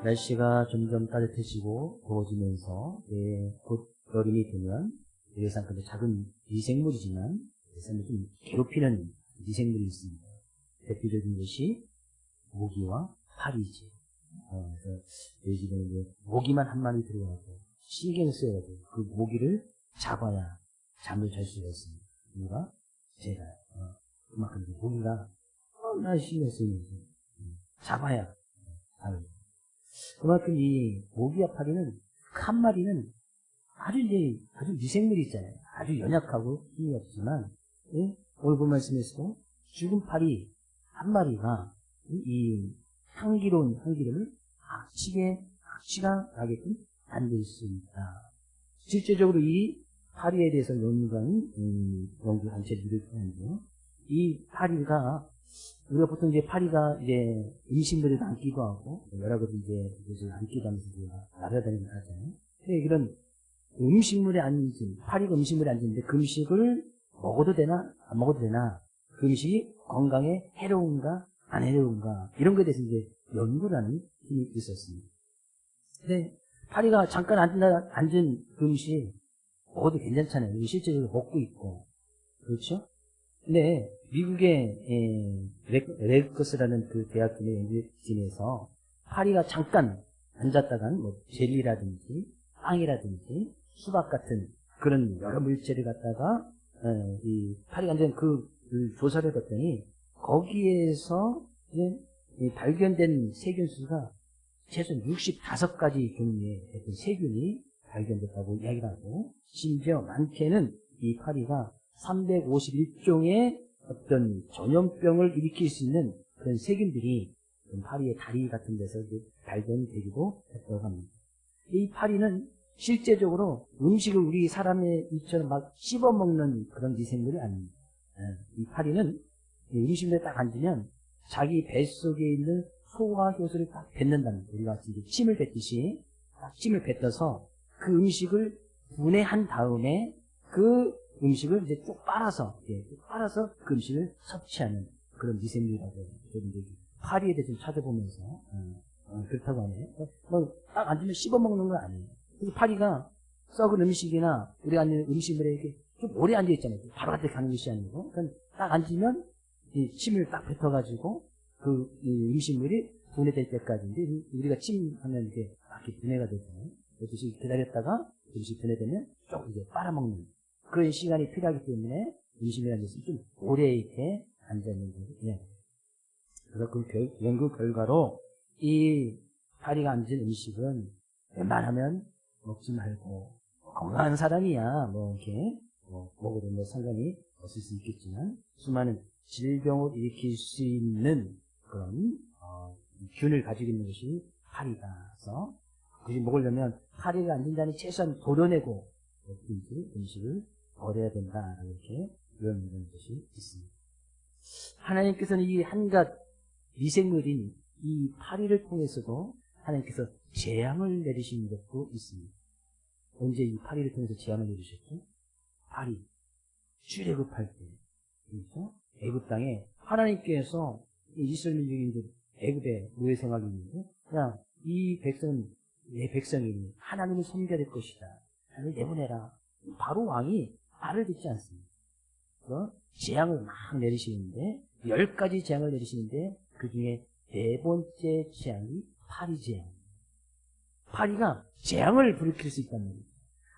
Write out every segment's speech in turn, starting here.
날씨가 점점 따뜻해지고 더워지면서 곧 여름이 되면 예상컨대 작은 미생물이지만 세상을 좀 괴롭히는 미생물이 있습니다. 대표적인 것이 모기와 파리지. 그래서 저희 집에는 이제 모기만 한 마리 들어가고 신경 써가지고 그 모기를 잡아야 잠을 잘 수가 있습니다. 이유가 제가 그만큼 모기가 얼마나 신경 쓰이는지 잡아야 잠을. 그만큼 이 모기와 파리는 한 마리는 아주 미생물이 있잖아요. 아주 연약하고 힘이 없지만 오늘 본 말씀에서도 죽은 파리 한 마리가 이 향기로운 향기름을 악취가 나게끔 만들 수 있다. 실제적으로 이 파리에 대해서 연구 단체들을 통한데요. 이 파리가 우리가 보통 이제 파리가 이제 음식물에 남기도 하고 여러 가지 이제 그것을 남기도 하면서 날아다니는 하잖아요. 그런 음식물에 앉은 파리가 음식물에 앉는데 그 음식을 먹어도 되나 안 먹어도 되나, 그 음식이 건강에 해로운가 안 해로운가, 이런 것에 대해서 이제 연구를 하는 힘이 있었습니다. 근데 파리가 잠깐 앉은 그 음식 먹어도 괜찮잖아요. 실제적으로 먹고 있고. 그렇죠? 근데 미국의 레드커스라는 그 대학교 내 연구진에서 파리가 잠깐 앉았다간 뭐 젤리라든지 빵이라든지 수박 같은 그런 여러 물질을 갖다가 이 파리가 앉은 그 조사를 해봤더니 거기에서 이제 발견된 세균 수가 최소 65가지 종류의 어떤 세균이 발견됐다고 이야기를 하고, 심지어 많게는 이 파리가 351종의 어떤 전염병을 일으킬 수 있는 그런 세균들이 파리의 다리 같은 데서 발견되기도 했다고 합니다. 이 파리는 실제적으로 음식을 우리 사람의 입처럼 막 씹어먹는 그런 미생물이 아닙니다. 이 파리는 음식물에 딱 앉으면 자기 뱃속에 있는 소화효소를 딱 뱉는다는 거예요. 우리가 이제 침을 뱉듯이 딱 침을 뱉어서 그 음식을 분해한 다음에 그 음식을 이제 쭉 빨아서 그 음식을 섭취하는 그런 미생물이라고 해요. 파리에 대해서 찾아보면서 그렇다고 하네요. 딱 앉으면 씹어먹는 건 아니에요. 그래서 파리가 썩은 음식이나 우리가 앉는 음식물에 이렇게 좀 오래 앉아있잖아요. 바로 갖다 가는 것이 아니고, 그러니까 딱 앉으면 이 침을 딱 뱉어가지고 그 음식물이 분해될 때까지, 우리가 침하면 이렇게 분해가 되잖아요. 그래서 기다렸다가 음식 분해되면 쭉 이제 빨아먹는 그런 시간이 필요하기 때문에 음식물에 앉아서 좀 오래 이렇게 앉아있는 거예요. 그래서 그 연구 결과로 이 파리가 앉은 음식은 웬만하면 먹지 말고, 건강한 사람이야 뭐 이렇게 먹어도 뭐 상관이 없을 수 있겠지만 수많은 질병을 일으킬 수 있는 그런 균을 가지고 있는 것이 파리다서, 그것이 먹으려면 파리가 앉은 최소한 도려내고 음식을 버려야 된다, 이렇게 이런 것이 있습니다. 하나님께서는 이 한갓 미생물인 이 파리를 통해서도 하나님께서 재앙을 내리신 적도 있습니다. 언제 이 파리를 통해서 재앙을 내리셨죠? 파리 출애굽할 때, 그렇죠? 애굽 땅에 하나님께서 이스라엘 민족이 애굽에 노예 생활이 있는데, 그냥 이 백성은 내 백성이니 하나님을 섬겨야 될 것이다, 나를 내보내라. 바로 왕이 말을 듣지 않습니다. 재앙을 막 내리시는데 10가지 재앙을 내리시는데 그 중에 4번째 재앙이 파리 재앙입니다. 파리가 재앙을 불러일으킬 수 있다는 거예요.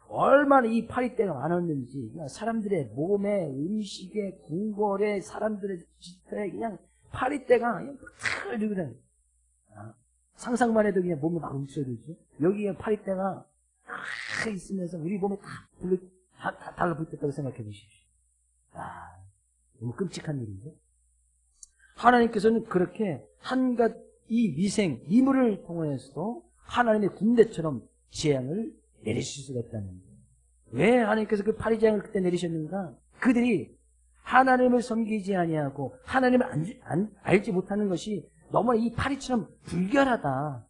얼마나 이 파리떼가 많았는지, 사람들의 몸에, 음식에, 궁궐에, 사람들의 집에 그냥 파리떼가 그냥 탁 그냥 상상만 해도 그냥 몸이 막 움츠러들죠. 여기에 파리떼가 딱 있으면서 우리 몸에 다 달라붙었다고 생각해 보십시오. 너무 끔찍한 일인데, 하나님께서는 그렇게 한갓 이 미물을 통해서도 하나님의 군대처럼 재앙을 내리실 수가 있다는 거예요. 왜 하나님께서 그 파리 재앙을 그때 내리셨는가? 그들이 하나님을 섬기지 아니하고 하나님을 알지 못하는 것이 너무나 이 파리처럼 불결하다.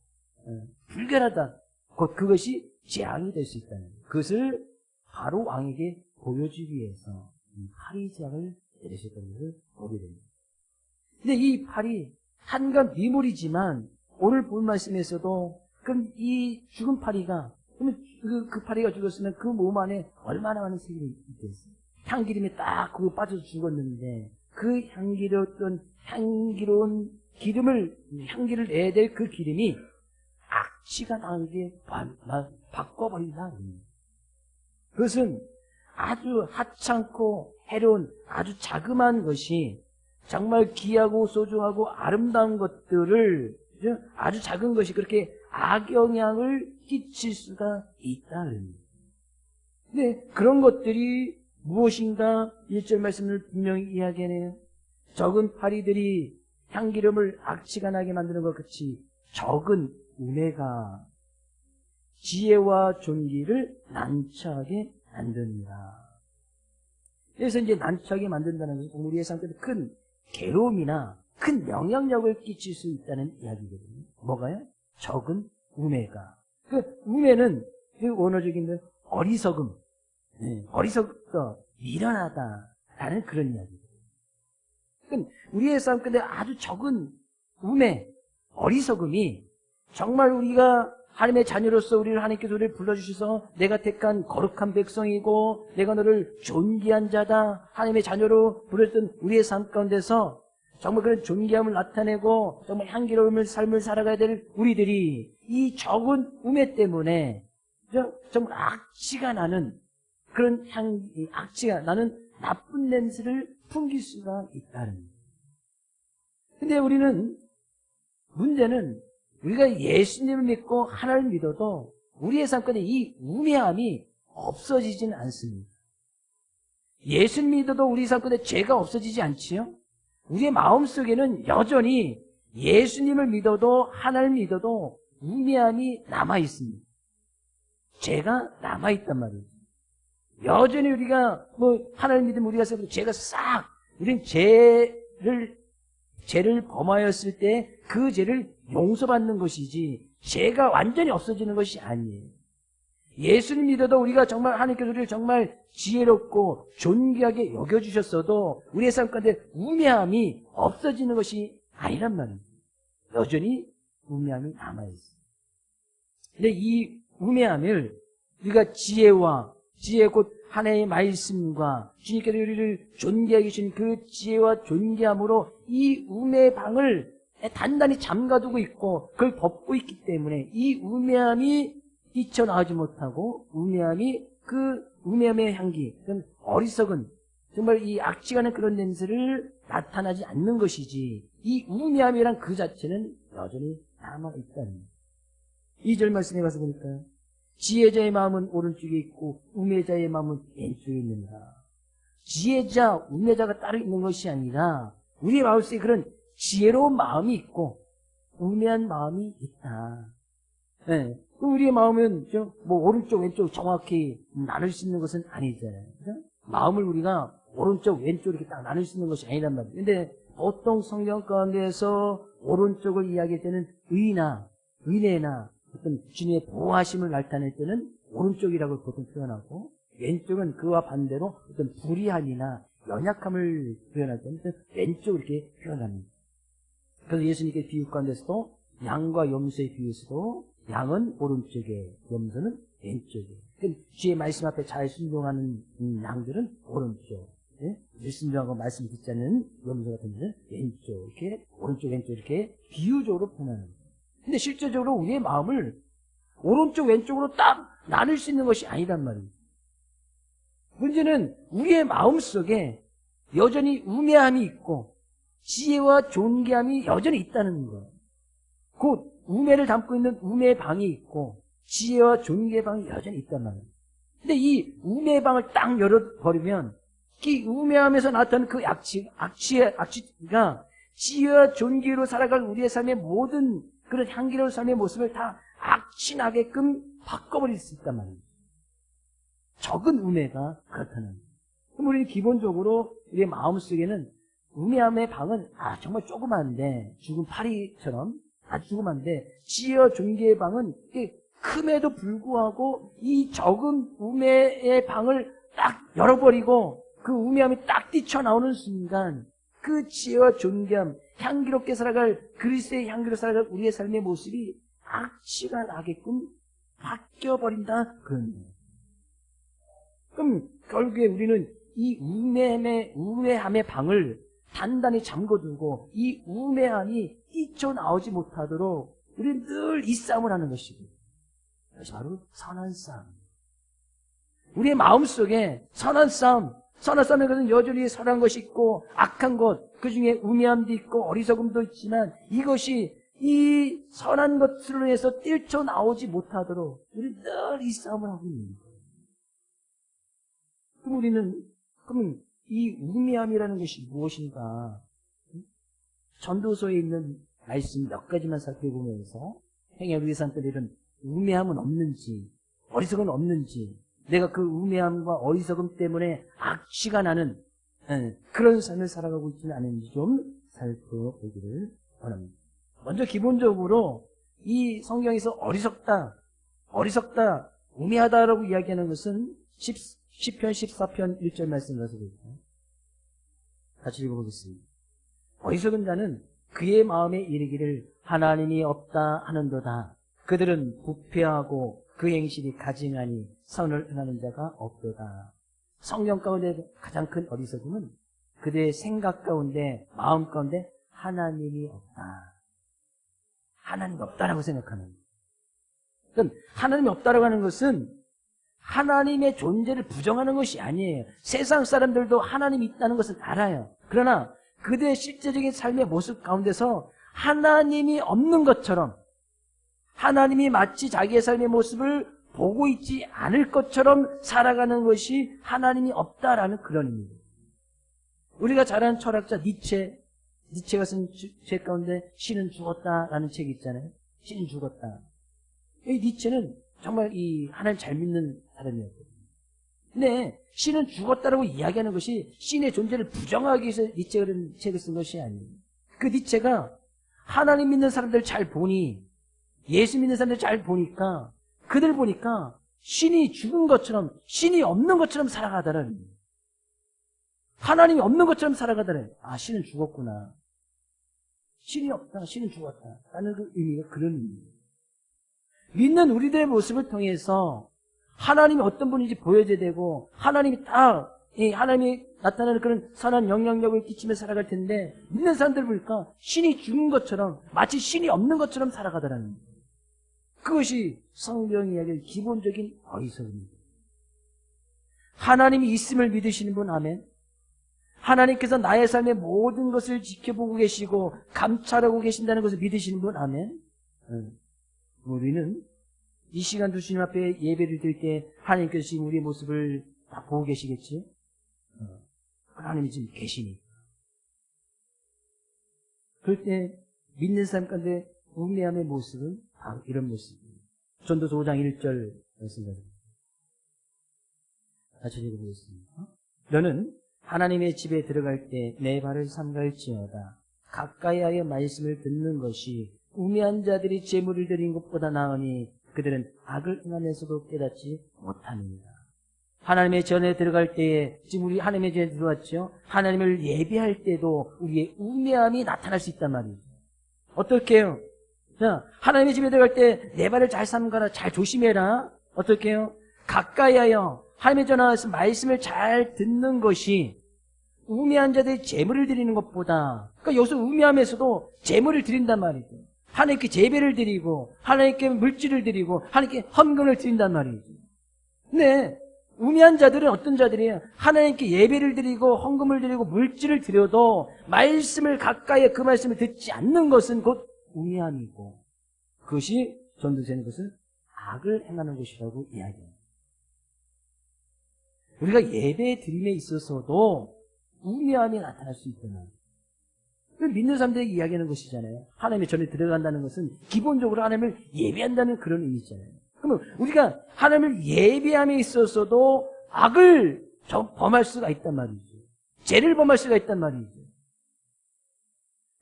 그것이 재앙이 될 수 있다는 거예요. 그것을 바로 왕에게 보여주기 위해서 이 파리 재앙을 내리셨다는 것을 보게 됩니다. 근데 이 파리 한갓 미물이지만 오늘 본 말씀에서도 그럼 이 죽은 파리가, 그러면 그 파리가 죽었으면 그 몸 안에 얼마나 많은 세균이 있겠어요. 향기름이 딱 그거 빠져서 죽었는데, 그 향기로운 기름을, 향기를 내야 될 그 기름이 악취가 나는 게 바꿔버린다. 그것은 아주 하찮고 해로운 아주 자그마한 것이 정말 귀하고 소중하고 아름다운 것들을, 아주 작은 것이 그렇게 악영향을 끼칠 수가 있다. 근데 그런 것들이 무엇인가 1절 말씀을 분명히 이야기하네요. 적은 파리들이 향기름을 악취가 나게 만드는 것 같이 적은 우매가 지혜와 존귀를 난처하게 만듭니다. 그래서 이제 난처하게 만든다는 것은 우리의 삶에 큰 괴로움이나 큰 영향력을 끼칠 수 있다는 이야기거든요. 뭐가요? 적은 우매가. 그 우매는 그 원어적인 어리석음, 어리석다, 미련하다라는 그런 이야기예요. 그러니까 우리의 삶 가운데 아주 적은 우매, 어리석음이 정말 우리가 하나님의 자녀로서 우리를 하나님께서 우리를 불러주셔서 내가 택한 거룩한 백성이고 내가 너를 존귀한 자다, 하나님의 자녀로 부르셨던 우리의 삶 가운데서 정말 그런 존귀함을 나타내고 정말 향기로운 삶을 살아가야 될 우리들이 이 적은 우매 때문에 정말 악취가 나는 그런 악취가 나는 나쁜 냄새를 풍길 수가 있다는 거예요. 근데 문제는 우리가 예수님을 믿고 하나님을 믿어도 우리의 삶 가운데 이 우매함이 없어지지는 않습니다. 예수님 믿어도 우리 삶 가운데 죄가 없어지지 않지요? 우리의 마음속에는 여전히 예수님을 믿어도 하나님을 믿어도 우매함이 남아있습니다. 죄가 남아있단 말이에요. 여전히 우리가 하나님 믿으면 우리가 죄가 우리는 죄를 범하였을 때 그 죄를 용서받는 것이지 죄가 완전히 없어지는 것이 아니에요. 예수님 믿어도 우리가 정말 하나님께서 우리를 정말 지혜롭고 존귀하게 여겨주셨어도 우리의 삶 가운데 우매함이 없어지는 것이 아니란 말이에요. 여전히 우매함이 남아있어요. 근데 이 우매함을 우리가 지혜 곧 하나님의 말씀과 주님께서 우리를 존귀하게 주신 그 지혜와 존귀함으로 이 우매의 방을 단단히 잠가두고 있고 그걸 덮고 있기 때문에 이 우매함이 뛰쳐나오지 못하고 그 우매함의 향기, 어리석은 정말 이 악취가 나는 그런 냄새를 나타나지 않는 것이지 이 우매함이란 그 자체는 여전히 남아있다는 거예요. 2절 말씀에 가서 보니까 지혜자의 마음은 오른쪽에 있고 우매자의 마음은 왼쪽에 있는다. 지혜자, 우매자가 따로 있는 것이 아니라 우리의 마음속에 그런 지혜로운 마음이 있고 우매한 마음이 있다. 네. 우리의 마음은 오른쪽 왼쪽 정확히 나눌 수 있는 것은 아니잖아요. 그죠? 마음을 우리가 오른쪽 왼쪽 이렇게 딱 나눌 수 있는 것이 아니란 말이에요. 근데 보통 성경 가운데서 오른쪽을 이야기할 때는 은혜나 어떤 주님의 보호하심을 나타낼 때는 오른쪽이라고 보통 표현하고 왼쪽은 그와 반대로 어떤 불의함이나 연약함을 표현할 때는 왼쪽 이렇게 표현합니다. 그래서 예수님께 비유 가운데서도 양과 염소의 비유에서도 양은 오른쪽에 염소는 왼쪽에. 주의 말씀 앞에 잘 순종하는 양들은 오른쪽, 불순종하고 말씀 듣지 않는 염소 같은 데는 왼쪽, 이렇게 오른쪽 왼쪽 이렇게 비유적으로 표현하는 거예요. 근데 실제적으로 우리의 마음을 오른쪽 왼쪽으로 딱 나눌 수 있는 것이 아니란 말이에요. 문제는 우리의 마음속에 여전히 우매함이 있고 지혜와 존귀함이 여전히 있다는 거예요. 곧 우매를 담고 있는 우매의 방이 있고 지혜와 존귀의 방이 여전히 있단 말이에요. 근데 이 우매의 방을 딱 열어버리면 이 우매함에서 나타나는 그 악취가 지혜와 존귀로 살아갈 우리의 삶의 모든 그런 향기로운 삶의 모습을 다 악취나게끔 바꿔버릴 수 있단 말이에요. 적은 우매가 그렇다는 거예요. 그럼 우리는 기본적으로 우리의 마음속에는 우매함의 방은 정말 조그만데 죽은 파리처럼 아주 조그만데 지혜와 존귀의 방은 큼에도 불구하고 이 적은 우매의 방을 딱 열어버리고 그 우매함이 딱 뛰쳐나오는 순간 그 지혜와 존귀함, 향기롭게 살아갈 그리스도의 향기로 살아갈 우리의 삶의 모습이 악취가 나게끔 바뀌어버린다. 그런 거예요. 그럼 결국에 우리는 이 우매함의 방을 단단히 잠궈두고 이 우매함이 뛰쳐나오지 못하도록 우리는 늘 이 싸움을 하는 것이고, 그것이 바로 선한 싸움. 우리의 마음속에 선한 싸움인 것은 여전히 선한 것이 있고 악한 것, 그 중에 우매함도 있고 어리석음도 있지만 이것이 이 선한 것으로 해서 뛰쳐나오지 못하도록 우리는 늘 이 싸움을 하고 있는 거예요. 그럼 우리는 이 우매함이라는 것이 무엇인가? 전도서에 있는 말씀 몇 가지만 살펴보면서 행여 우리 사람들이 이런 우매함은 없는지, 어리석음은 없는지, 내가 그 우매함과 어리석음 때문에 악취가 나는 그런 삶을 살아가고 있지는 않은지 좀 살펴보기를 원합니다. 먼저 기본적으로 이 성경에서 어리석다, 우매하다라고 이야기하는 것은 시편 14편 1절 말씀 가서 볼까요? 같이 읽어보겠습니다. 어리석은 자는 그의 마음에 이르기를 하나님이 없다 하는도다. 그들은 부패하고 그 행실이 가증하니 선을 행하는 자가 없도다. 성경 가운데 가장 큰 어리석음은 그들의 생각 가운데, 마음 가운데 하나님이 없다. 하나님이 없다라고 생각하는 거예요. 그럼 하나님이 없다라고 하는 것은 하나님의 존재를 부정하는 것이 아니에요. 세상 사람들도 하나님이 있다는 것을 알아요. 그러나 그들의 실제적인 삶의 모습 가운데서 하나님이 없는 것처럼, 하나님이 마치 자기의 삶의 모습을 보고 있지 않을 것처럼 살아가는 것이 하나님이 없다라는 그런 의미입니다. 우리가 잘 아는 철학자 니체가 쓴 책 가운데 신은 죽었다라는 책이 있잖아요. 신은 죽었다. 이 니체는 정말 이 하나님 잘 믿는 사람이었거든요. 근데 신은 죽었다라고 이야기하는 것이 신의 존재를 부정하기 위해서 니체가 그런 책을 쓴 것이 아니에요. 그 니체가 하나님 믿는 사람들 잘 보니, 예수 믿는 사람들 잘 보니까, 그들 보니까 신이 죽은 것처럼, 신이 없는 것처럼 살아가더라는 거예요. 하나님이 없는 것처럼 살아가더라는 거예요. 아, 신은 죽었구나. 신이 없다, 신은 죽었다. 라는 그 의미가 그런 의미예요. 믿는 우리들의 모습을 통해서 하나님이 어떤 분인지 보여줘야 되고, 하나님이 하나님이 나타나는 그런 선한 영향력을 끼치며 살아갈 텐데, 믿는 사람들 보니까 신이 죽은 것처럼, 마치 신이 없는 것처럼 살아가더라는 거예요. 그것이 성경이 이야기하는 기본적인 어리석음입니다. 하나님이 있음을 믿으시는 분, 아멘. 하나님께서 나의 삶의 모든 것을 지켜보고 계시고 감찰하고 계신다는 것을 믿으시는 분, 아멘. 우리는 이 시간 주님 앞에 예배를 드릴 때 하나님께서 지금 우리의 모습을 다 보고 계시겠지? 하나님이 지금 계시니까. 그럴 때 믿는 사람 가운데 우매함의 모습은 바로 이런 모습입니다. 전도서 5장 1절 말씀입니다. 같이 읽어보겠습니다. 너는 하나님의 집에 들어갈 때 내 발을 삼갈지어다. 가까이하여 말씀을 듣는 것이 우매한 자들이 제물을 드린 것보다 나으니 그들은 악을 행하면서도 깨닫지 못합니다. 하나님의 전에 들어갈 때에, 지금 우리 하나님의 전에 들어왔죠. 하나님을 예배할 때도 우리의 우매함이 나타날 수 있단 말이죠. 어떻게 해요? 자, 하나님의 집에 들어갈 때 내 발을 잘 삼가라, 잘 조심해라. 어떻게 해요? 가까이 하여 하나님의 전화에서 말씀을 잘 듣는 것이 우매한 자들이 제물을 드리는 것보다, 그러니까 여기서 우매함에서도 제물을 드린단 말이죠. 하나님께 제배를 드리고 하나님께 물질을 드리고 하나님께 헌금을 드린단 말이죠. 근데 우매한 자들은 어떤 자들이에요? 하나님께 예배를 드리고 헌금을 드리고 물질을 드려도 말씀을 가까이, 그 말씀을 듣지 않는 것은 곧 우매함이고, 그것이 전도서는 것을 악을 행하는 것이라고 이야기합니다. 우리가 예배 드림에 있어서도 우매함이 나타날 수 있구나. 믿는 사람들에게 이야기하는 것이잖아요. 하나님의 전에 들어간다는 것은 기본적으로 하나님을 예배한다는 그런 의미잖아요. 그러면 우리가 하나님을 예배함에 있어서도 악을 범할 수가 있단 말이죠. 죄를 범할 수가 있단 말이죠.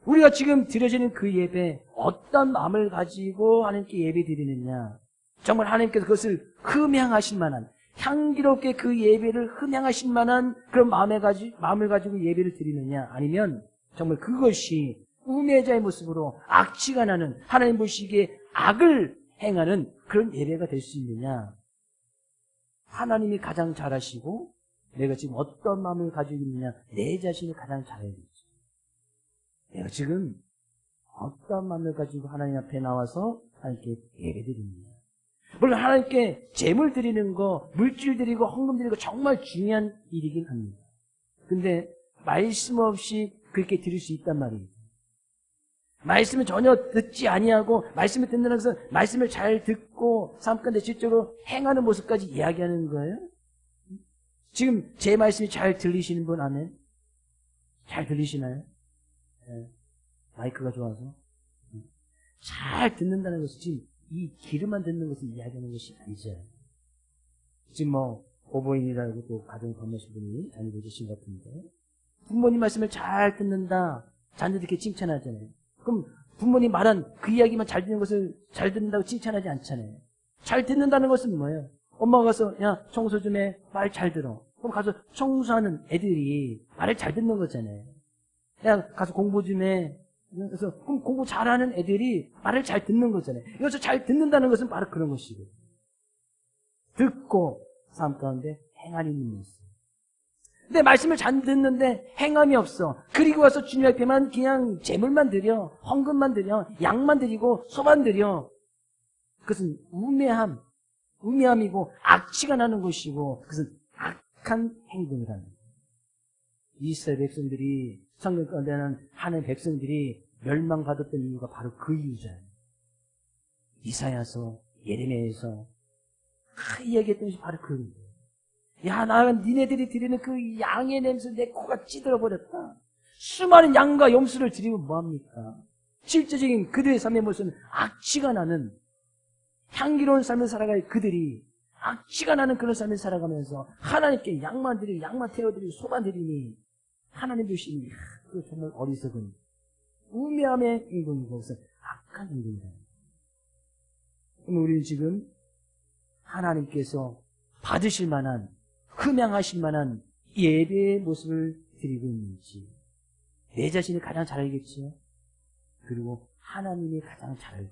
우리가 지금 드려지는 그 예배, 어떤 마음을 가지고 하나님께 예배 드리느냐, 정말 하나님께서 그것을 흠양하실 만한, 향기롭게 그 예배를 흠양하실 만한 그런 마음을 가지고 예배를 드리느냐, 아니면 정말 그것이 우매자의 모습으로 악취가 나는, 하나님 보시기에 악을 행하는 그런 예배가 될 수 있느냐? 하나님이 가장 잘 아시고 내가 지금 어떤 마음을 가지고 있느냐? 내 자신이 가장 잘 알겠죠. 내가 지금 어떤 마음을 가지고 하나님 앞에 나와서 하나님께 예배드립니다. 물론 하나님께 제물 드리는 거, 물질 드리고 헌금 드리는 거 정말 중요한 일이긴 합니다. 근데 말씀 없이 그렇게 드릴 수 있단 말이에요. 말씀을 전혀 듣지 아니하고 말씀을 듣는다는 것은 말씀을 잘 듣고 삶 가운데 실제로 행하는 모습까지 이야기하는 거예요. 지금 제 말씀이 잘 들리시는 분 아멘? 잘 들리시나요? 네. 마이크가 좋아서 잘 듣는다는 것은 지금 이 귀로만 듣는 것을 이야기하는 것이 아니죠. 지금 뭐 오보인이라고 또 가정 건너신 분이 자녀들 계신 것 같은데 부모님 말씀을 잘 듣는다. 자녀들 이렇게 칭찬하잖아요. 그럼 부모님 말한 그 이야기만 잘 듣는 것을 잘 듣는다고 칭찬하지 않잖아요. 잘 듣는다는 것은 뭐예요? 엄마가 가서 야 청소 좀 해. 말 잘 들어. 그럼 가서 청소하는 애들이 말을 잘 듣는 거잖아요. 야 가서 공부 좀 해. 그래서 그럼 공부 잘하는 애들이 말을 잘 듣는 거잖아요. 여기서 잘 듣는다는 것은 바로 그런 것이고 듣고 삶 가운데 행함이 있는 모습. 근데 말씀을 잘 듣는데 행함이 없어. 그리고 와서 주님 앞에만 그냥 재물만 드려, 헌금만 드려, 양만 드리고 소만 드려. 그것은 우매함이고 악취가 나는 것이고 그것은 악한 행동이라는 거예요. 이스라엘 백성들이 성경 가운데는 하나님의 백성들이 멸망받았던 이유가 바로 그 이유잖아요. 이사야서, 예레미야에서 이야기했던 것이 바로 그 이유예요. 야, 니네들이 드리는 그 양의 냄새 내 코가 찌들어버렸다. 수많은 양과 염소를 드리면 뭐합니까? 실제적인 그들의 삶의 모습은 악취가 나는 향기로운 삶을 살아갈 그들이 악취가 나는 그런 삶을 살아가면서 하나님께 양만 드리고 양만 태워드리고 소만 드리니 하나님 주시니 그 정말 어리석은 우매함의 행동이고 그것은 악한 행동이다. 그럼 우리는 지금 하나님께서 받으실 만한 흠양하실 만한 예배의 모습을 드리고 있는지 내 자신이 가장 잘 알겠지요. 그리고 하나님이 가장 잘 알고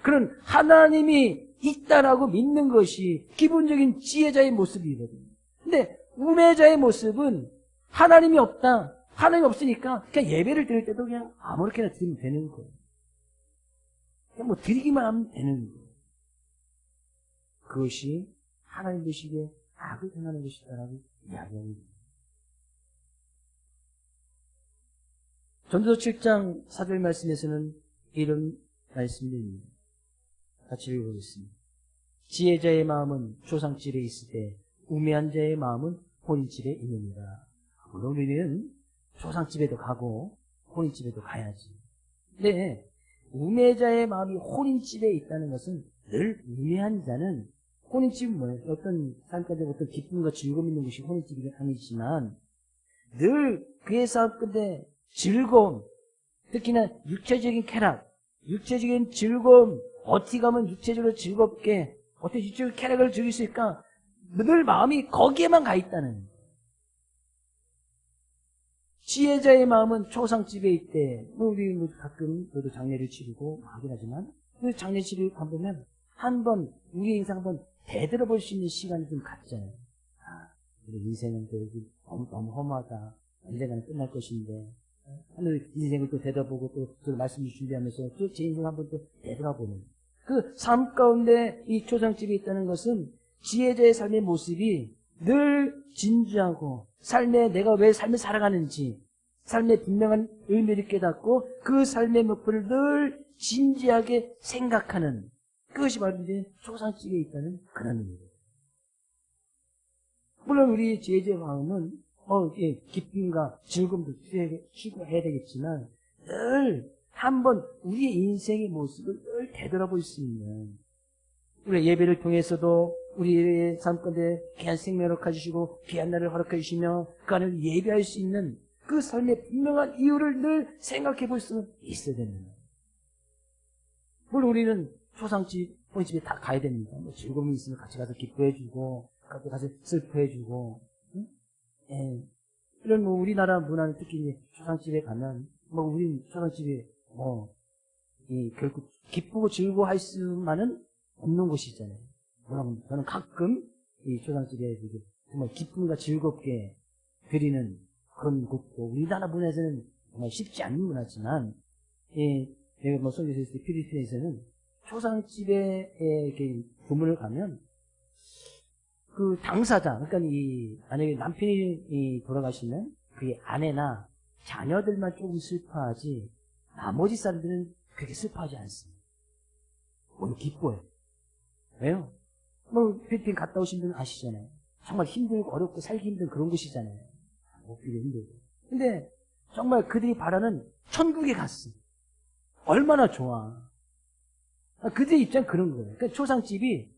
그런 하나님이 있다라고 믿는 것이 기본적인 지혜자의 모습이거든요. 근데 우매자의 모습은 하나님이 없다. 하나님이 없으니까 그냥 예배를 드릴 때도 그냥 아무렇게나 드리면 되는 거예요. 그냥 뭐 드리기만 하면 되는 거예요. 그것이 하나님 보시기에 악을 행하는 것이다라고 이야기합니다. 전도서 7장 4절 말씀에서는 이런 말씀입니다. 같이 읽어보겠습니다. 지혜자의 마음은 초상집에 있을 때 우매한 자의 마음은 혼인집에 있느니라. 물론 우리는 초상집에도 가고 혼인집에도 가야지. 근데 우매자의 마음이 혼인집에 있다는 것은 늘 우매한 자는 혼인집은 뭐예요? 어떤 삶가운데 어떤 기쁨과 즐거움이 있는 것이 혼인집이 아니지만 늘 그의 삶 가운데 즐거움, 특히나 육체적인 쾌락, 육체적인 즐거움, 어떻게 가면 육체적으로 즐겁게 어떻게 육체적인 쾌락을 즐길 수 있을까? 늘 마음이 거기에만 가 있다는 거예요. 지혜자의 마음은 초상집에 있대. 우리 가끔 저도 장례를 치르고 하긴 하지만 그 장례 치르고 가보면 한번 우리 인생 한번 되돌아볼 수 있는 시간이 좀 갖잖아요. 우리 인생은 너무 험하다. 언젠가는 끝날 것인데 하늘 인생을 또 되돌아보고 또 말씀을 준비하면서 또 제 인생을 한번 또 되돌아보는 그 삶 가운데 이 초상집에 있다는 것은 지혜자의 삶의 모습이 늘 진지하고 삶에 내가 왜 삶을 살아가는지 삶의 분명한 의미를 깨닫고 그 삶의 목표를 늘 진지하게 생각하는 그것이 바로 이제 초상집에 있다는 그런 의미입니다. 물론 우리 지혜자의 마음은 기쁨과 즐거움도 추구해야 되겠지만 늘 한번 우리의 인생의 모습을 늘 되돌아볼 수 있는 우리 예배를 통해서도 우리의 삶 가운데 귀한 생명을 허락해주시고 귀한 날을 허락해주시며 그 안을 예배할 수 있는 그 삶의 분명한 이유를 늘 생각해 볼 수 있어야 됩니다. 물론 우리는 초상집, 혼집에 다 가야 됩니다. 뭐 즐거움이 있으면 같이 가서 기뻐해주고 같이 가서 슬퍼해주고 응? 예. 이런 우리나라 문화는 특히 초상집에 가면 우리 초상집에 결국 기쁘고 즐거워할 수만은 없는 곳이잖아요. 저는 가끔 이 초상집에 정말 기쁨과 즐겁게 드리는 그런 곳도 우리나라 문화에서는 정말 쉽지 않은 문화지만, 내가 뭐 설교했을 때 필리핀에서는 초상집에 이렇게 부문을 가면 그 당사자, 그러니까 만약에 남편이 돌아가시면 그의 아내나 자녀들만 조금 슬퍼하지 나머지 사람들은 그렇게 슬퍼하지 않습니다. 오히려 기뻐요. 왜요? 뭐 필리핀 갔다 오신 분은 아시잖아요. 정말 힘들고 어렵고 살기 힘든 그런 곳이잖아요. 먹기도 힘들고. 근데 정말 그들이 바라는 천국에 갔어. 얼마나 좋아. 그들의 입장 그런 거예요. 그러니까 초상집이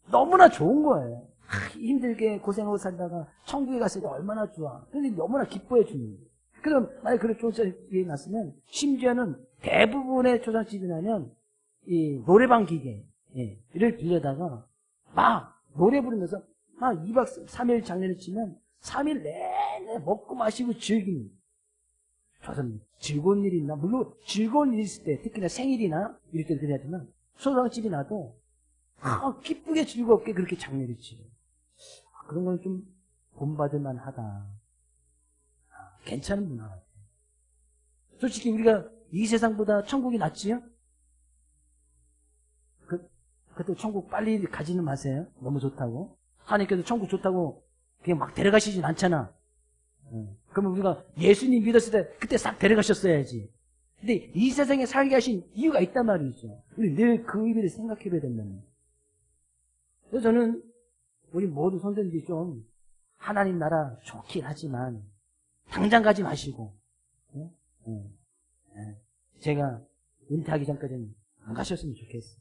너무나 좋은 거예요. 힘들게 고생하고 살다가 천국에 갔을 때 얼마나 좋아. 근데 너무나 기뻐해 주는 거예요. 그럼 만약에 그런 초상집이 났으면 심지어는 대부분의 초상집이 나면 이 노래방 기계를 빌려다가 막 노래 부르면서 막 2박 3일 장례를 치면 3일 내내 먹고 마시고 즐기는, 저는 즐거운 일이 있나? 물론 즐거운 일이 있을 때, 특히나 생일이나 이럴 때 그래야 되면 초상집이 나도 기쁘게 즐겁게 그렇게 장례를 치죠. 그런 건 좀 본받을 만하다. 괜찮은 문화 같아요. 솔직히 우리가 이 세상보다 천국이 낫지요? 그것도 천국 빨리 가지는 마세요. 너무 좋다고. 하나님께서 천국 좋다고 그냥 막 데려가시진 않잖아. 그러면 우리가 예수님 믿었을 때 그때 싹 데려가셨어야지. 근데 이 세상에 살게 하신 이유가 있단 말이죠. 우리 늘 그 의미를 생각해 봐야 된다는. 그래서 저는 우리 모두 선생님들이 좀 하나님 나라 좋긴 하지만 당장 가지 마시고, 제가 은퇴하기 전까지는 안 가셨으면 좋겠어요.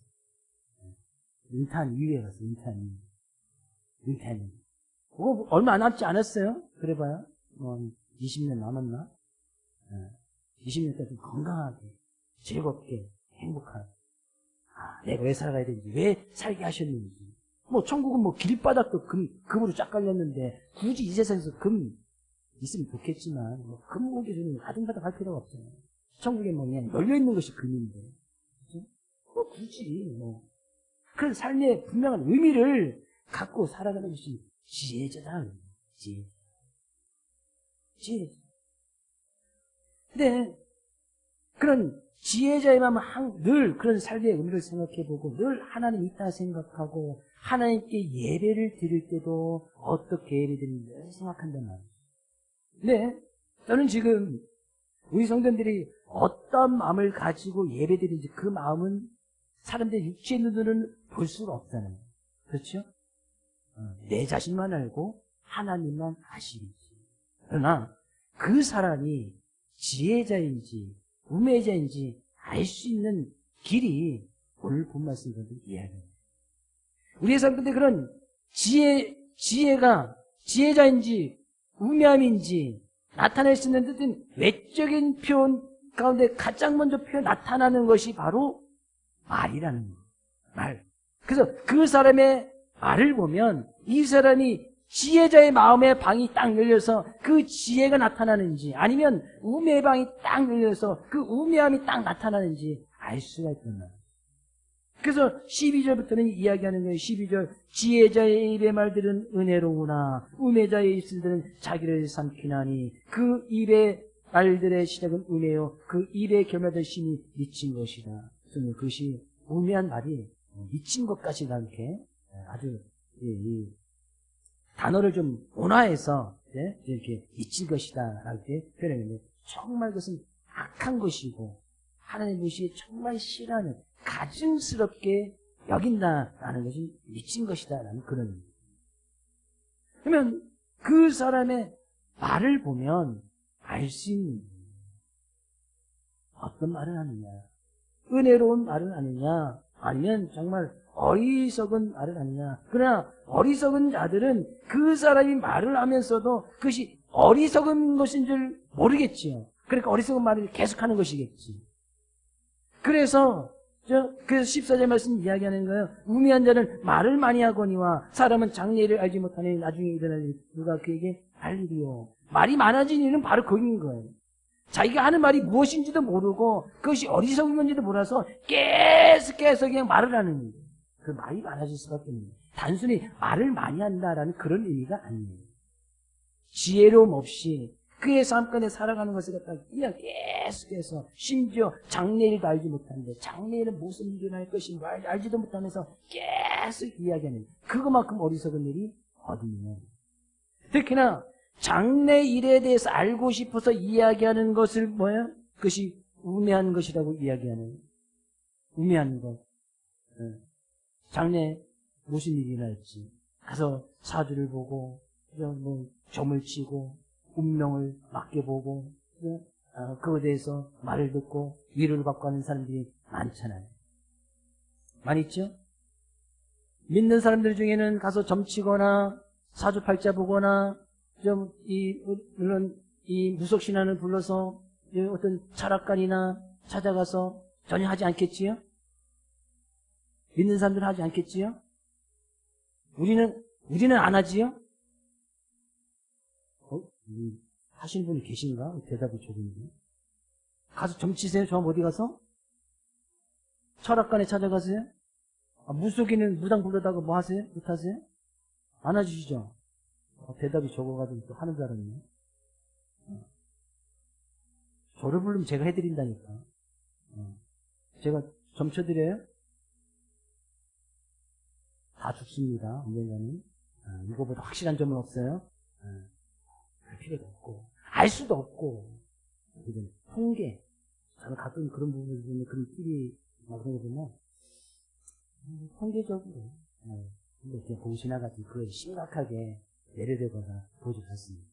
은퇴한 이후에 갔어요. 은퇴한 이후. 그거 얼마 안 남지 않았어요? 그래봐야 뭐 20년 남았나? 20년까지 좀 건강하게, 즐겁게, 행복하게. 내가 왜 살아가야 되는지, 왜 살게 하셨는지. 뭐 천국은 뭐 길바닥도 금으로 쫙 깔렸는데 굳이 이 세상에서 금 있으면 좋겠지만 뭐 금목에서는 가등가등 할 필요가 없잖아요. 천국에 뭐 그냥 열려있는 것이 금인데, 그렇죠? 뭐 굳이 그런 삶의 분명한 의미를 갖고 살아가는 것이 지혜자다. 지혜자. 근데 그런 지혜자의 마음은 늘 그런 삶의 의미를 생각해보고 늘 하나님이 있다 생각하고 하나님께 예배를 드릴 때도 어떻게 예배드리는지 늘 생각한단 말이에요. 근데 저는 지금 우리 성도들이 어떤 마음을 가지고 예배드리는지 그 마음은 사람들의 육체의 눈으로는 볼 수가 없잖아요. 그렇죠? 내 자신만 알고 하나님만 아시겠지. 그러나 그 사람이 지혜자인지 우매자인지 알 수 있는 길이 오늘 본 말씀으로 이야기합니다. 우리의 삶 가운데 그런 지혜가 지혜자인지 우매함인지 나타낼 수 있는 뜻은 외적인 표현 가운데 가장 먼저 나타나는 것이 바로 말이라는 거예요. 말. 그래서 그 사람의 말을 보면 이 사람이 지혜자의 마음의 방이 딱 열려서 그 지혜가 나타나는지 아니면 우매의 방이 딱 열려서 그 우매함이 딱 나타나는지 알 수가 있구나. 그래서 12절부터는 이야기하는 거예요. 12절 지혜자의 입의 말들은 은혜로우나 우매자의 입술들은 자기를 삼키나니 그 입의 말들의 시작은 은혜요 그 입의 결말된 심이 미친 것이다. 그것이 우매한 말이 미친 것까지 이렇게 아주 이 단어를 좀 온화해서 이렇게 미친 것이다 이렇게 표현했는데 정말 그것은 악한 것이고 하나님 것이 정말 싫어하는 가증스럽게 여긴다라는 것이 미친 것이다라는 그런 의미. 그러면 그 사람의 말을 보면 알 수 있는 어떤 말을 하느냐, 은혜로운 말을 하느냐, 아니면 정말 어리석은 말을 하느냐. 그러나 어리석은 자들은 그 사람이 말을 하면서도 그것이 어리석은 것인 줄 모르겠지요. 그러니까 어리석은 말을 계속하는 것이겠지. 그래서 14절 말씀 이야기하는 거예요. 우매한 자는 말을 많이 하거니와 사람은 장래를 알지 못하니 나중에 일어날 일 누가 그에게 알리리요. 말이 많아진 일은 바로 거기인 거예요. 자기가 하는 말이 무엇인지도 모르고 그것이 어리석은 건지도 몰라서 계속 그냥 말을 하는 거예요. 그 말이 많아질 수밖에 없는 거예요. 단순히 말을 많이 한다라는 그런 의미가 아니에요. 지혜로움 없이 그의 삶가운데 살아가는 것을 갖다가 그냥 계속해서 심지어 장래일도 알지 못하는데 장래일은 무슨 일이 날 것인가 알지도 못하면서 계속 이야기하는 그거만큼 어리석은 일이 어디 있냐. 특히나 장래일에 대해서 알고 싶어서 이야기하는 것을 뭐야? 그것이 우매한 것이라고 이야기하는 우매한 것. 장래 무슨 일이 날지 가서 사주를 보고 뭐 점을 치고 운명을 맡겨보고 그거에 대해서 말을 듣고 위로를 받고 하는 사람들이 많잖아요. 많이 있죠? 믿는 사람들 중에는 가서 점치거나 사주팔자 보거나 물론 이 무속신앙을 불러서 어떤 철학관이나 찾아가서 전혀 하지 않겠지요? 믿는 사람들은 하지 않겠지요? 우리는 안 하지요? 하시는 분이 계신가? 대답이 조금인데. 가서 점치세요? 저 어디 가서? 철학관에 찾아가세요? 무속인은 무당 불러다가 뭐 하세요? 못하세요? 안 해주시죠? 대답이 적어가지고 또 하는 줄 알았네. 저를 부르면 제가 해드린다니까. 제가 점쳐드려요? 다 죽습니다. 언젠가는. 이거보다 확실한 점은 없어요. 할 필요도 없고 알 수도 없고 통계 저는 가끔 그런 부분을 보면 그런 TV 그런 거 보면 통계적으로 이렇게 보고 지나가지고 그걸 심각하게 내려대거나 보지 않습니다.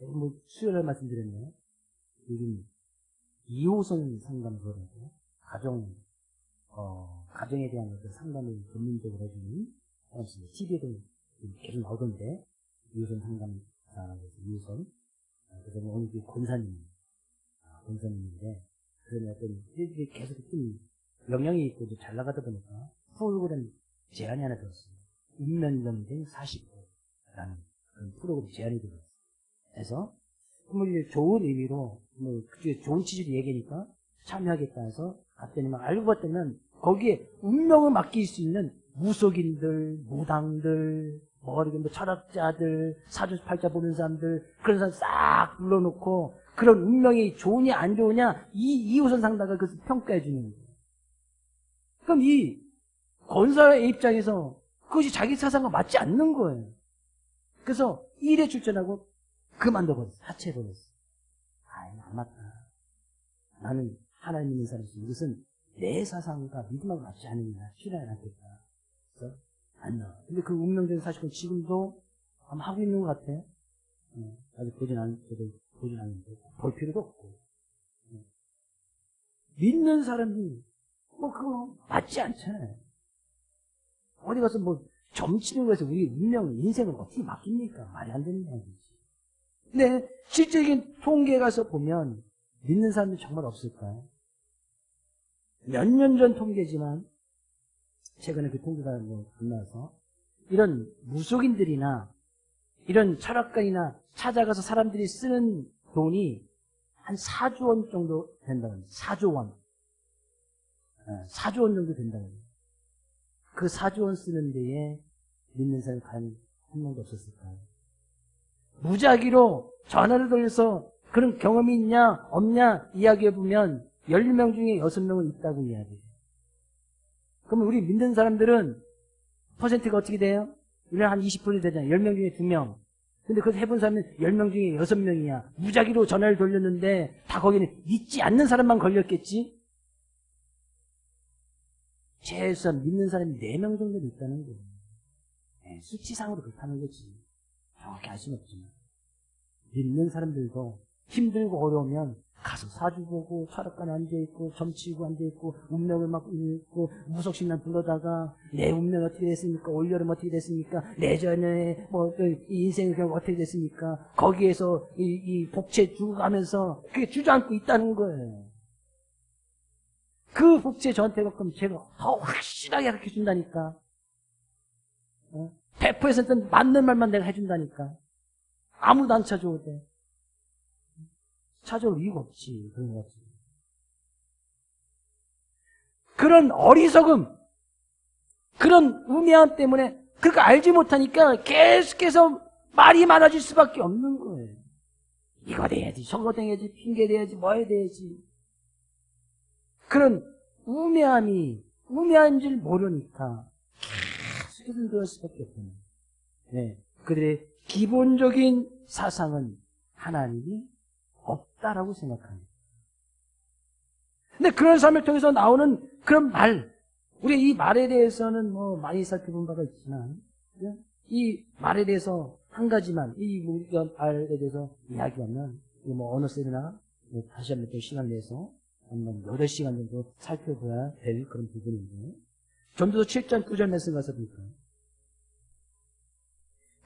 뭐 수요일에 말씀드렸네요. 요즘 2호선 상담소라고 가정에 대한 어떤 상담을 전문적으로 해주는 TV에도 계속 나오던데 2호선 상담 2호선 그래서 오늘 권사님인데 그런 어떤 일들이 계속 좀 영향이 있고 잘 나가다 보니까 프로그램 제안이 하나 들었습니다. 운명정된 45라는 그런 프로그램 제안이 들었어요. 그래서 좋은 의미로 그중에 좋은 취지로 얘기하니까 참여하겠다 해서 갔더니만 알고 봤더니 거기에 운명을 맡길 수 있는 무속인들, 무당들, 철학자들, 사주팔자 보는 사람들, 그런 사람 싹 불러놓고 그런 운명이 좋으냐 안 좋으냐 이 2호선 상담가 그것을 평가해 주는 거예요. 그럼 이 권사의 입장에서 그것이 자기 사상과 맞지 않는 거예요. 그래서 일에 출전하고 그만둬버렸어요. 사퇴해버렸어요. 안 맞다. 나는 하나님 믿는 사람이지 이것은 내 사상과 믿음하고 맞지 않으니까 필요하지 않겠다. 그래서 안 나와. 근데 그 운명적인 사실은 지금도 아마 하고 있는 것 같아요. 아직 보진 않는데 볼 필요도 없고. 믿는 사람이 그거 맞지 않잖아요. 어디 가서 점치는 거에서 우리 운명, 인생을 어떻게 맡깁니까? 말이 안 되는 얘기지. 근데 실질적인 통계에 가서 보면 믿는 사람들이 정말 없을까요? 몇 년 전 통계지만 최근에 그 통계가 끝나서 이런 무속인들이나 이런 철학가이나 찾아가서 사람들이 쓰는 돈이 한 4조 원 정도 된다고 합니다. 4조 원. 4조 원 정도 된다고 합니다. 그 4조 원 쓰는 데에 믿는 사람이 과연 한 명도 없었을까요? 무작위로 전화를 돌려서 그런 경험이 있냐 없냐 이야기해보면 10명 중에 6명은 있다고 이야기해요. 그러면 우리 믿는 사람들은 퍼센트가 어떻게 돼요? 1년에 한 20% 되잖아요. 10명 중에 2명. 근데 그걸 해본 사람은 10명 중에 6명이야. 무작위로 전화를 돌렸는데 다 거기는 믿지 않는 사람만 걸렸겠지? 최소한 믿는 사람이 4명 정도 있다는 거예요. 수치상으로 그렇다는 거지. 정확히 알 수는 없지만. 믿는 사람들도 힘들고 어려우면 가서 사주 보고 철학관에 앉아있고 점치고 앉아있고 운명을 막 읽고 무속신앙 불러다가 내 운명이 어떻게 됐습니까? 올여름 어떻게 됐습니까? 내전에 이 인생의 경우 어떻게 됐습니까? 거기에서 이 복채 주가면서 그게 주저앉고 있다는 거예요. 그 복채 저한테 갖고 제가 더 확실하게 가르쳐준다니까. 100% 맞는 말만 내가 해준다니까. 아무도 안 찾아오대. 찾아올 이유가 없지. 그런 것 같지. 그런 어리석음, 그런 우매함 때문에 그렇게 알지 못하니까 계속해서 말이 많아질 수밖에 없는 거예요. 이거 돼야지, 저거 돼야지, 핑계 대야지, 뭐 해야 돼야지. 그런 우매한 줄 모르니까 계속해서 그럴 수밖에 없는 거예요. 네. 그들의 기본적인 사상은 하나님이 없다라고 생각합니다. 근데 그런 삶을 통해서 나오는 그런 말, 우리 이 말에 대해서는 뭐 많이 살펴본 바가 있지만, 이 말에 대해서 한 가지만, 이 말에 대해서 이야기하면, 뭐 어느 세미나 다시 한번 또 시간 내서 한번 8시간 정도 살펴봐야 될 그런 부분인데, 전도서 7장 9절 말씀 가서 볼까요?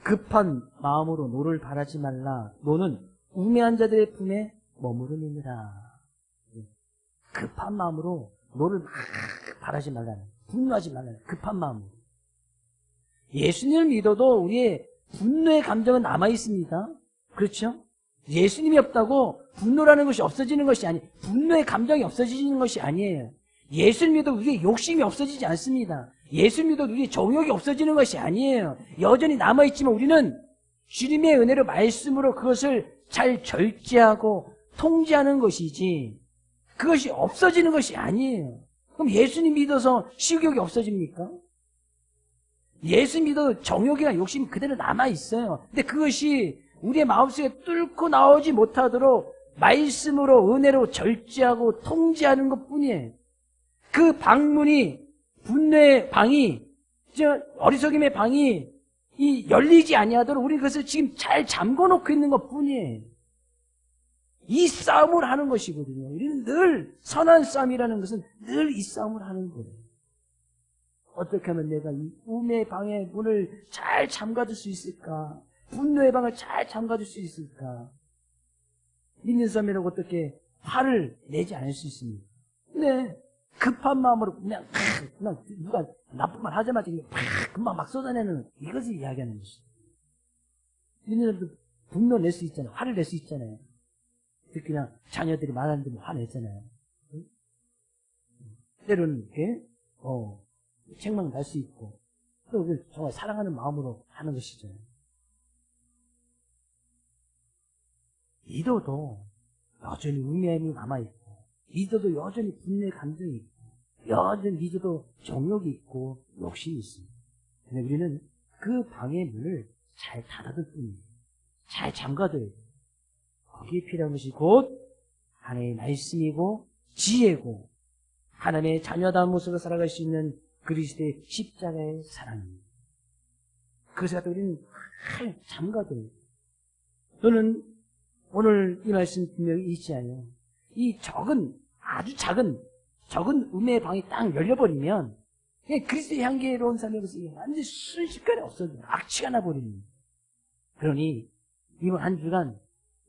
급한 마음으로 노를 바라지 말라. 노는 우매한 자들의 품에 머무름이니라. 급한 마음으로 노를 막 바라지 말라는, 분노하지 말라는 급한 마음으로. 예수님을 믿어도 우리의 분노의 감정은 남아있습니다. 그렇죠? 예수님이 없다고 분노라는 것이 없어지는 것이 아니에요. 분노의 감정이 없어지는 것이 아니에요. 예수를 믿어도 우리의 욕심이 없어지지 않습니다. 예수를 믿어도 우리의 정욕이 없어지는 것이 아니에요. 여전히 남아있지만 우리는 주님의 은혜로 말씀으로 그것을 잘 절제하고 통제하는 것이지 그것이 없어지는 것이 아니에요. 그럼 예수님 믿어서 식욕이 없어집니까? 예수 믿어도 정욕이나 욕심이 그대로 남아있어요. 근데 그것이 우리의 마음속에 뚫고 나오지 못하도록 말씀으로 은혜로 절제하고 통제하는 것뿐이에요. 그 방문이, 분노의 방이, 어리석임의 방이 열리지 아니하도록 우리는 그것을 지금 잘 잠궈놓고 있는 것뿐이에요. 이 싸움을 하는 것이거든요. 우리는 늘 선한 싸움이라는 것은 늘 이 싸움을 하는 거예요. 어떻게 하면 내가 이 우매의 방의 문을 잘 잠가둘 수 있을까? 분노의 방을 잘 잠가둘 수 있을까? 믿는 사람이라고 어떻게 화를 내지 않을 수 있습니까? 네, 급한 마음으로 그냥 누가 나쁜 말 하자마자 금방 막 쏟아내는 이것을 이야기하는 것이죠. 믿는 사람도 분노 낼 수 있잖아요. 화를 낼 수 있잖아요. 그냥 자녀들이 말하는데 뭐 화내잖아요. 때로는 이렇게 책망 날 수 있고 또 정말 사랑하는 마음으로 하는 것이잖아요. 믿어도 여전히 우매함이 남아있고 믿어도 여전히 분노의 감정이 있고 여전히 믿어도 정욕이 있고 욕심이 있습니다. 근데 우리는 그 방의 문을 잘 닫아둘 뿐이에요. 잘 잠가둬야 돼요. 거기에 필요한 것이 곧 하나님의 말씀이고 지혜고 하나님의 자녀다운 모습으로 살아갈 수 있는 그리스도의 십자가의 사랑입니다. 그것을 갖다 우리는 잘 잠가둬야 돼요. 또는 오늘 이 말씀 분명히 잊지 않아요. 이 아주 작은 음의 방이 딱 열려버리면 그냥 그리스도의 향기로운 삶의 것이 완전히 순식간에 없어져요. 악취가 나버립니다. 그러니 이번 한 주간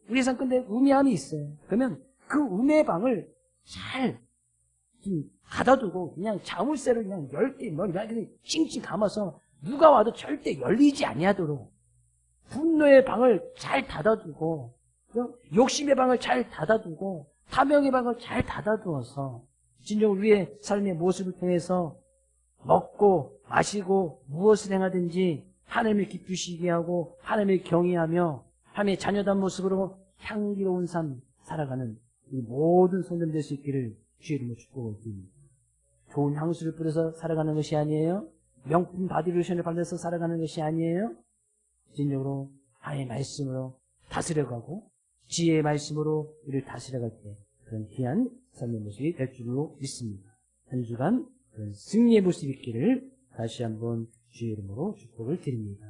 우리 삶 끝에 우매함이 있어요. 그러면 그 우매의 방을 잘 닫아두고 그냥 자물쇠를 그냥 10개 그냥 찡찡 감아서 누가 와도 절대 열리지 아니하도록 분노의 방을 잘 닫아두고 욕심의 방을 잘 닫아두고 탐욕의 방을 잘 닫아두어서 진정 우리의 삶의 모습을 통해서 먹고 마시고 무엇을 행하든지 하나님을 기쁘시게 하고 하나님을 경외하며 하나님의 자녀다운 모습으로 향기로운 삶 살아가는 이 모든 손님 될 수 있기를 주의 이름으로 축복을 드립니다. 좋은 향수를 뿌려서 살아가는 것이 아니에요. 명품 바디로션을 발라서 살아가는 것이 아니에요. 진정으로 하나님의 말씀으로 다스려가고 지혜의 말씀으로 우리를 다스려갈 때 그런 귀한 삶의 모습이 될 줄로 믿습니다. 한 주간 그런 승리의 모습이 있기를 다시 한번 주의 이름으로 축복을 드립니다.